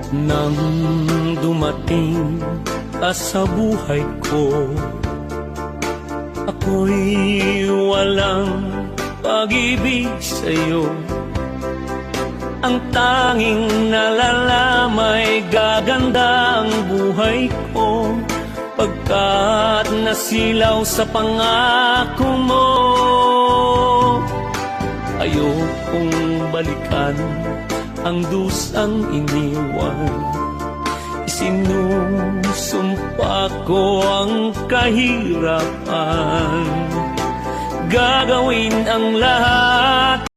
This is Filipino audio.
Nang dumating ka sa buhay ko, ako'y walang pag-ibig sa'yo. Ang tanging nalalamay gaganda ang buhay ko, pagkat nasilaw sa pangako mo. Ayokong balikan ang dusang iniwan, isinusumpa ko ang kahirapan. Gagawin ang lahat